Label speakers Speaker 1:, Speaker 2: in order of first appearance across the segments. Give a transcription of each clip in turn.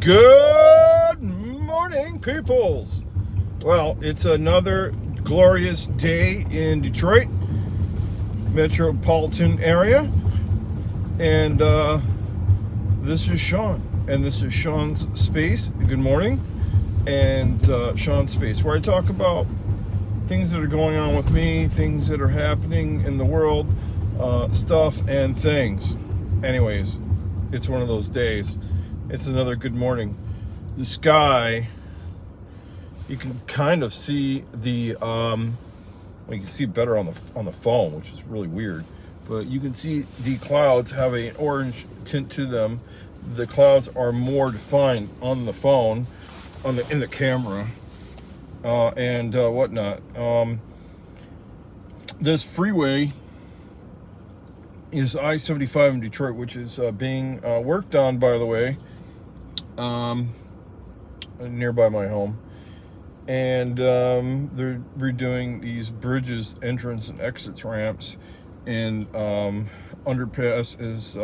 Speaker 1: Good morning, peoples. Well, it's another glorious day in Detroit metropolitan area, and this is Sean, and this is Sean's Space. Good morning, and Sean's Space, where I talk about things that are going on with me, things that are happening in the world, stuff and things. Anyways, it's one of those days. It's another good morning. The sky, you can kind of see the well, you can see better on the phone, which is really weird, but you can see the clouds have an orange tint to them. The clouds are more defined on the phone, in the camera, and whatnot. This freeway is I-75 in Detroit, which is being worked on, by the way, nearby my home, and they're redoing these bridges, entrance and exits ramps, and underpass is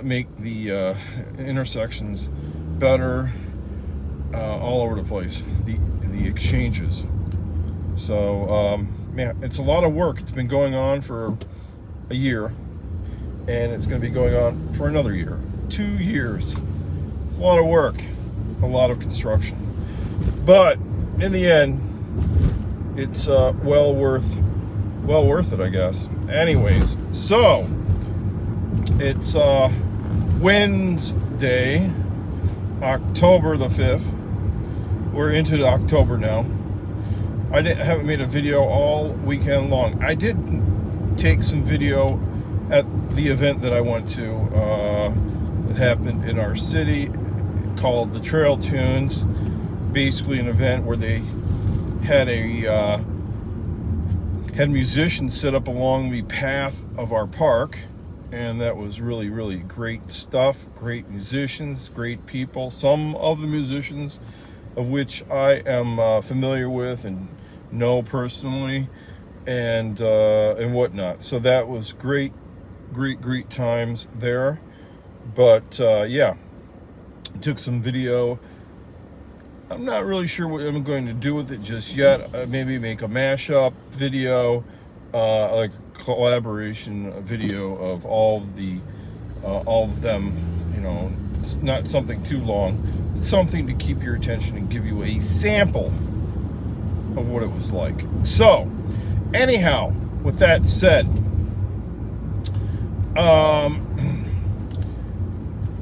Speaker 1: make the intersections better, all over the place, the exchanges. So man, it's a lot of work. It's been going on for a year, and it's going to be going on for another year, 2 years. It's a lot of work, a lot of construction, but in the end, it's well worth it, I guess. Anyways, so it's Wednesday, October the 5th. We're into October now. I haven't made a video all weekend long. I did take some video at the event that I went to. It happened in our city, called the Trail Tunes. Basically an event where they had had musicians set up along the path of our park, and that was really great stuff. Great musicians, great people. Some of the musicians of which I am familiar with and know personally, and whatnot. So that was great times there. But yeah, took some video. I'm not really sure what I'm going to do with it just yet. Maybe make a mashup video, like a collaboration video of all of them. You know, it's not something too long, but something to keep your attention and give you a sample of what it was like. So, anyhow, with that said,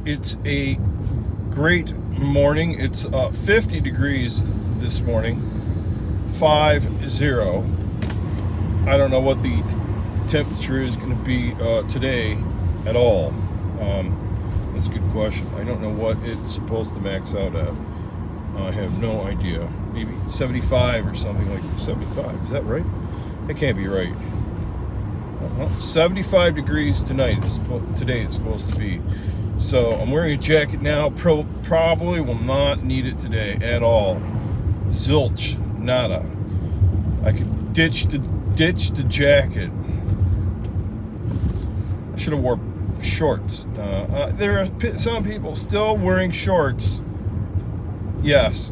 Speaker 1: it's a great morning. It's 50 degrees this morning, 50. I don't know what the temperature is going to be today at all. That's a good question. I don't know what it's supposed to max out at. I have no idea. Maybe 75 or something like that. 75, is that right? It can't be right. 75 degrees tonight. Today it's supposed to be. So I'm wearing a jacket now. Probably will not need it today at all. Zilch, nada. I could ditch the jacket. I should have wore shorts. There are some people still wearing shorts. Yes,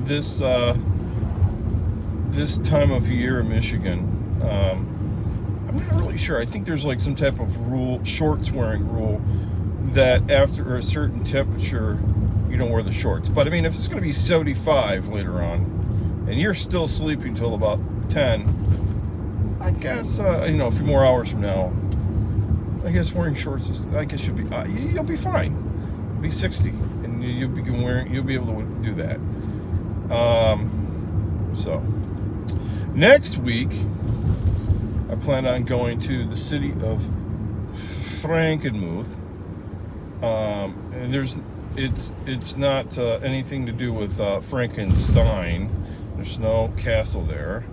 Speaker 1: this time of year in Michigan. I'm not really sure. I think there's like some type of rule, shorts wearing rule, that after a certain temperature, you don't wear the shorts. But I mean, if it's going to be 75 later on, and you're still sleeping till about 10, I guess, you know, a few more hours from now, I guess wearing shorts you'll be fine. It'll be 60, and you'll be able to do that. So next week, I plan on going to the city of Frankenmuth. And it's not anything to do with Frankenstein. There's no castle there,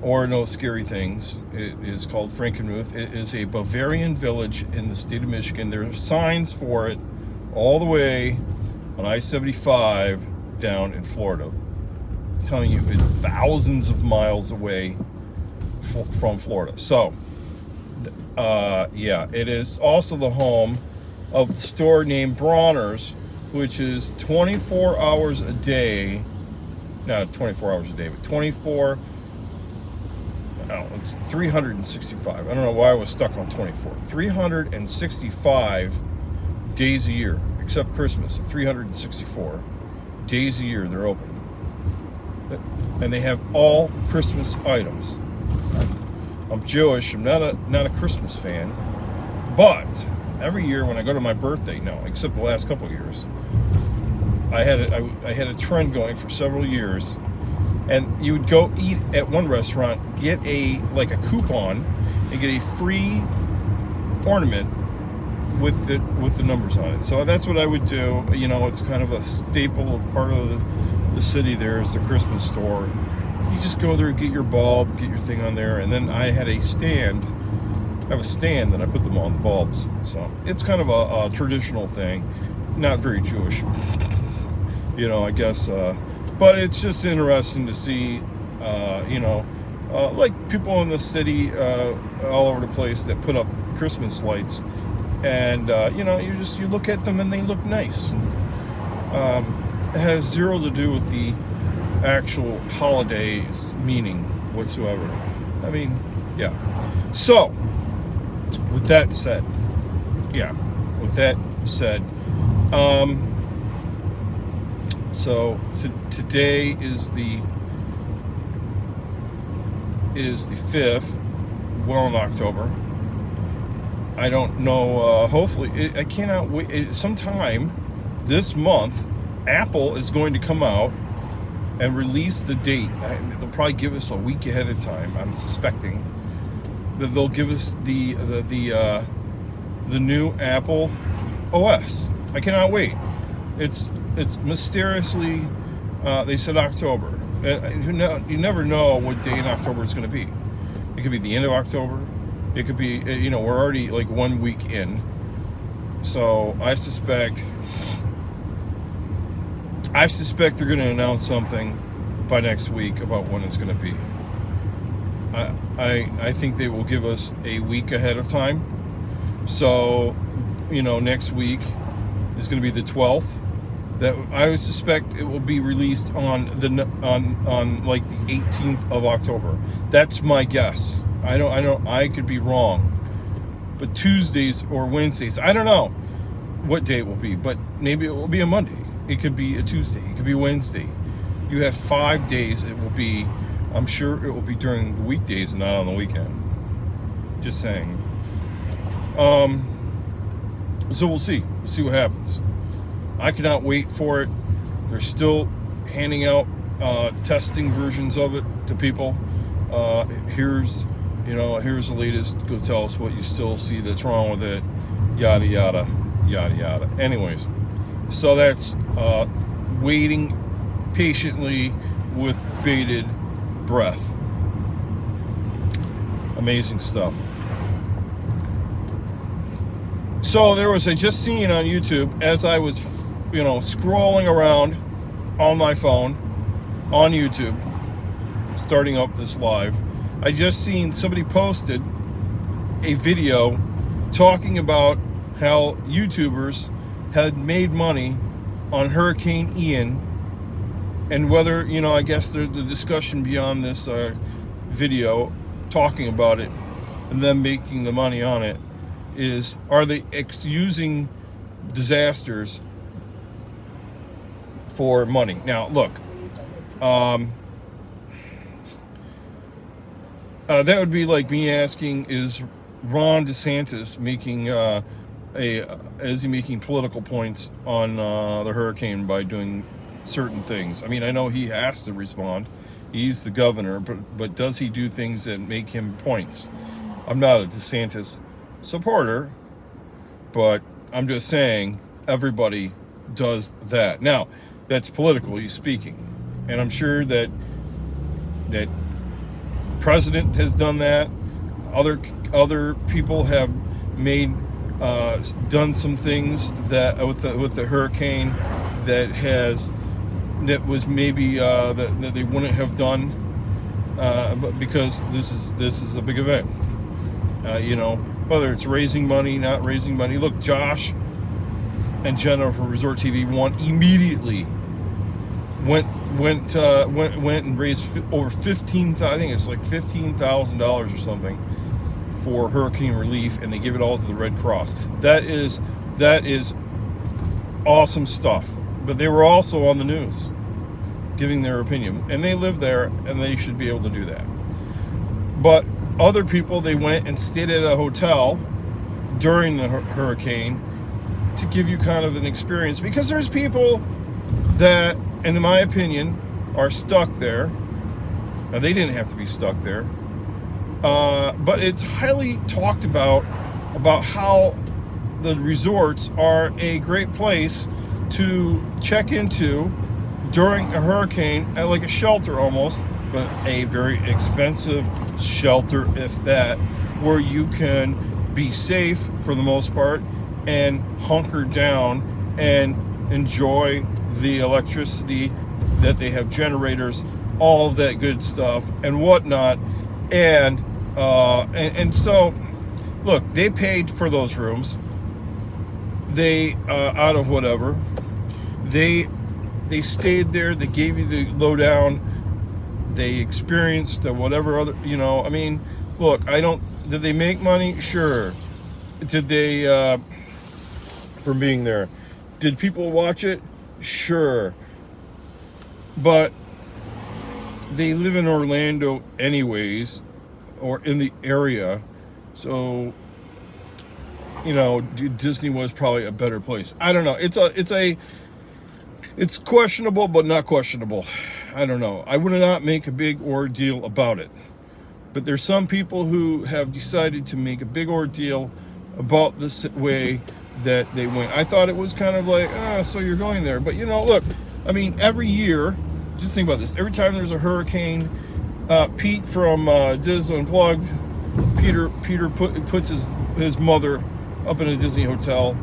Speaker 1: or no scary things. It is called Frankenmuth. It is a Bavarian village in the state of Michigan. There are signs for it all the way on I-75 down in Florida. I'm telling you, it's thousands of miles away from Florida. So yeah, it is also the home of the store named Bronner's, which is 24 hours a day. Not 24 hours a day, but 24. No, it's 365. I don't know why I was stuck on 24. 365 days a year, except Christmas. 364 days a year they're open. And they have all Christmas items. I'm Jewish. I'm not a Christmas fan, but every year when I go to my birthday, no, except the last couple of years, I had a trend going for several years, and you would go eat at one restaurant, get a coupon, and get a free ornament with the numbers on it. So that's what I would do. You know, it's kind of a staple part of the city. There is the Christmas store. You just go there, get your bulb, get your thing on there, and then I have a stand that I put them on, the bulbs. So it's kind of a traditional thing, not very Jewish, you know, I guess. But it's just interesting to see, like people in the city all over the place that put up Christmas lights, and you look at them and they look nice. It has zero to do with the actual holidays meaning whatsoever. I mean, yeah. So, with that said, so today is the 5th, well in October. I don't know, hopefully, I cannot wait, sometime this month, Apple is going to come out and release the date. They'll probably give us a week ahead of time. I'm suspecting that they'll give us the new Apple OS. I cannot wait. It's mysteriously they said October. You never know what day in October it's going to be. It could be the end of October. It could be we're already like 1 week in. So I suspect they're going to announce something by next week about when it's going to be. I think they will give us a week ahead of time. So, next week is going to be the 12th. That I would suspect it will be released on like the 18th of October. That's my guess. I could be wrong. But Tuesdays or Wednesdays, I don't know what day it will be, but maybe it will be a Monday. It could be a Tuesday. It could be a Wednesday. You have 5 days. It will be, I'm sure it will be during the weekdays and not on the weekend. Just saying. So we'll see. We'll see what happens. I cannot wait for it. They're still handing out testing versions of it to people. Here's the latest. Go tell us what you still see that's wrong with it. Yada, yada, yada, yada. Anyways. So that's waiting patiently with bated breath. Amazing stuff. So I just seen on YouTube as I was, scrolling around on my phone on YouTube, starting up this live, I just seen somebody posted a video talking about how YouTubers had made money on Hurricane Ian, and whether, I guess the discussion beyond this video talking about it and them making the money on it is, are they using disasters for money? Now, look, that would be like me asking, is Ron DeSantis making is he making political points on the hurricane by doing certain things? I mean, I know he has to respond. He's the governor, but does he do things that make him points? I'm not a DeSantis supporter, but I'm just saying everybody does that. Now, that's politically speaking, and I'm sure that president has done that. Other people have done some things that with the hurricane that was maybe that they wouldn't have done, but because this is a big event. Whether it's raising money, not raising money. Look, Josh and Jenna from Resort TV One immediately went and raised over I think it's like $15,000 or something for hurricane relief, and they give it all to the Red Cross. That is awesome stuff. But they were also on the news giving their opinion, and they live there, and they should be able to do that. But other people, they went and stayed at a hotel during the hurricane to give you kind of an experience, because there's people that, in my opinion, are stuck there. Now, they didn't have to be stuck there, but it's highly talked about how the resorts are a great place to check into during a hurricane, like a shelter almost, but a very expensive shelter, if that, where you can be safe for the most part and hunker down and enjoy the electricity that they have, generators, all of that good stuff and whatnot. And so, look, they paid for those rooms. They out of whatever, they stayed there. They gave you the lowdown. They experienced whatever other, I mean, look, did they make money? Sure. Did they, from being there? Did people watch it? Sure. But they live in Orlando anyways, or in the area. So, Disney was probably a better place. I don't know. It's questionable, but not questionable. I don't know. I would not make a big ordeal about it. But there's some people who have decided to make a big ordeal about this way that they went. I thought it was kind of like, so you're going there. But, look, I mean, every year, just think about this. Every time there's a hurricane, Pete from Disney Unplugged, Peter puts his mother up in a Disney hotel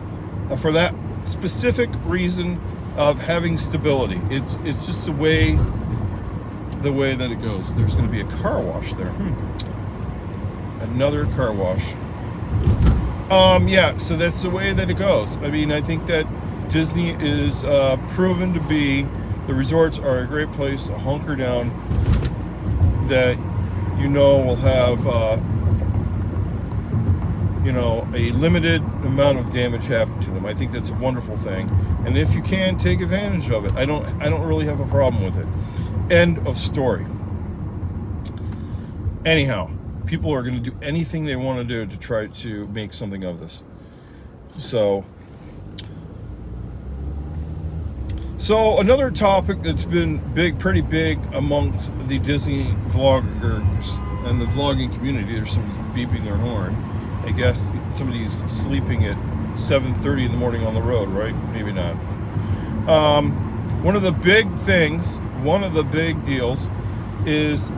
Speaker 1: for that specific reason of having stability. It's just the way that it goes. There's going to be a car wash there. Another car wash. Yeah, so that's the way that it goes. I mean, I think that Disney is proven to be, the resorts are a great place to hunker down, that will have a limited amount of damage happen to them. I think that's a wonderful thing, and if you can, take advantage of it. I don't really have a problem with it. End of story. Anyhow, people are going to do anything they want to do to try to make something of this. So another topic that's been pretty big amongst the Disney vloggers and the vlogging community. There's somebody beeping their horn. I guess somebody's sleeping at 7:30 in the morning on the road, right? Maybe not. One of the big deals is,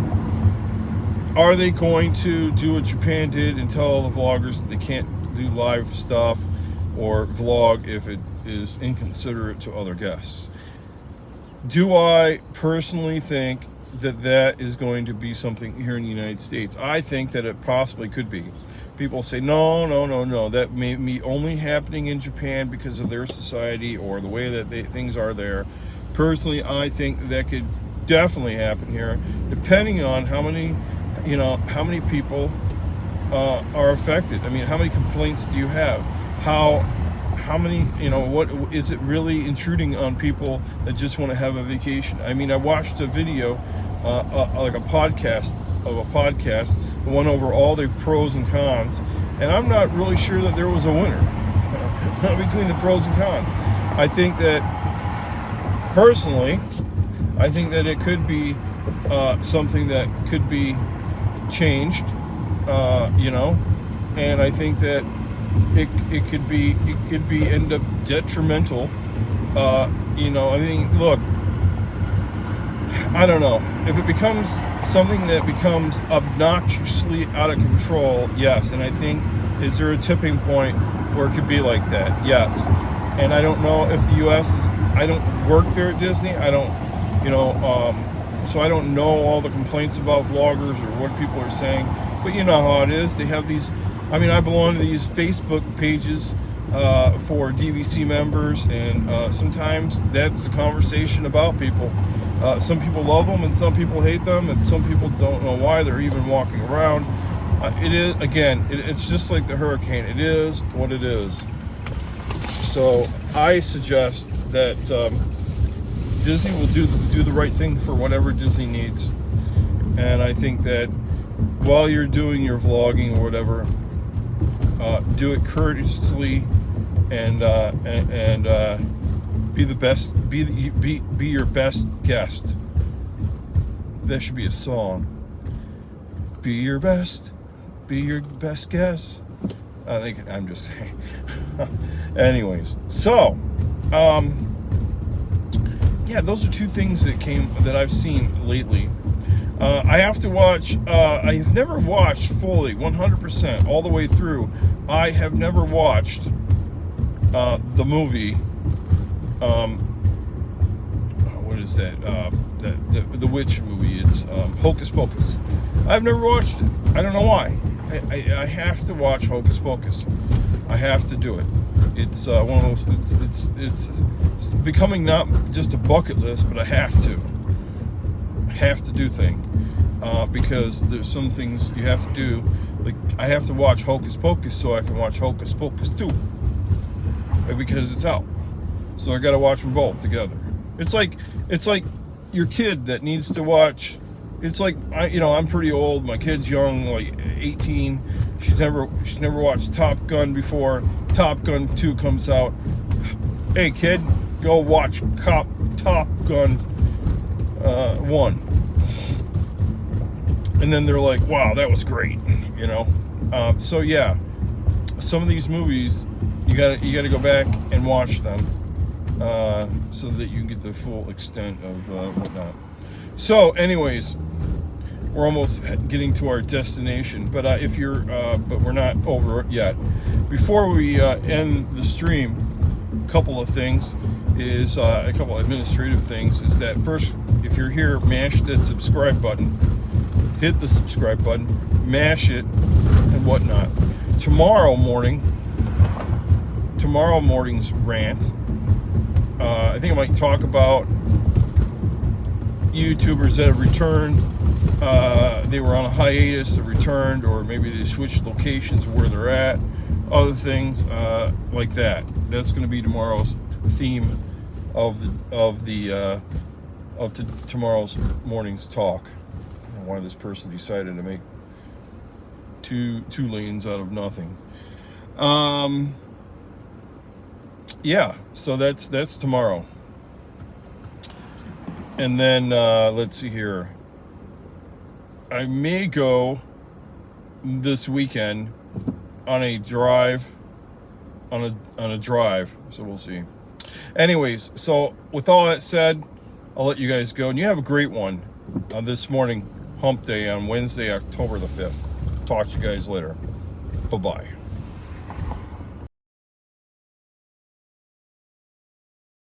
Speaker 1: are they going to do what Japan did and tell all the vloggers that they can't do live stuff or vlog if it is inconsiderate to other guests? Do I personally think that is going to be something here in the United States? I think that it possibly could be. People say, no, that may be only happening in Japan because of their society or the way that things are there. Personally, I think that could definitely happen here, depending on how many people are affected. I mean, how many complaints do you have? How many, what is it really intruding on people that just want to have a vacation? I mean, I watched a video, like a podcast, that went over all the pros and cons, and I'm not really sure that there was a winner between the pros and cons. I think that, personally, it could be something that could be changed, and I think that it could be end up detrimental. I mean, look, I don't know. If it becomes something that becomes obnoxiously out of control, yes. And I think, is there a tipping point where it could be like that? Yes. And I don't know if the U.S. I don't work there at Disney. I don't, so I don't know all the complaints about vloggers or what people are saying. But you know how it is. They have these, I belong to these Facebook pages for DVC members, and sometimes that's the conversation about people. Some people love them, and some people hate them, and some people don't know why they're even walking around. It is, again, it's just like the hurricane. It is what it is. So I suggest that Disney will do the right thing for whatever Disney needs. And I think that while you're doing your vlogging or whatever, do it courteously and be the best. Be your best guest. That should be a song. Be your best. Be your best guest. I think I'm just saying. Anyways, so yeah, those are two things that I've seen lately. I have to watch. I've never watched fully 100% all the way through. I have never watched the movie. What is that? The witch movie. It's Hocus Pocus. I've never watched it. I don't know why. I have to watch Hocus Pocus. I have to do it. It's one of those. It's becoming not just a bucket list, but I have to do thing. Because there's some things you have to do. Like I have to watch Hocus Pocus so I can watch Hocus Pocus 2. Because it's out. So I got to watch them both together. It's like your kid that needs to watch. It's like I'm pretty old. My kid's young, like 18. She's never watched Top Gun before. Top Gun 2 comes out. Hey kid, go watch Top Gun 1. And then they're like, wow, that was great, So yeah, some of these movies you gotta go back and watch them so that you can get the full extent of whatnot. So anyways, we're almost getting to our destination, but but we're not over it yet. Before we end the stream, a couple of things is a couple administrative things. Is that first, if you're here, mash that subscribe button. Hit the subscribe button, mash it, and whatnot. Tomorrow morning's rant, I think I might talk about YouTubers that have returned. They were on a hiatus, they returned, or maybe they switched locations where they're at. Other things like that. That's going to be tomorrow's theme of tomorrow's morning's talk. Why this person decided to make two lanes out of nothing. Yeah, so that's tomorrow. And then let's see here. I may go this weekend on a drive. On a drive, so we'll see. Anyways, so with all that said, I'll let you guys go, and you have a great one this morning. Hump Day on Wednesday, October the 5th. Talk to you guys later. Bye-bye.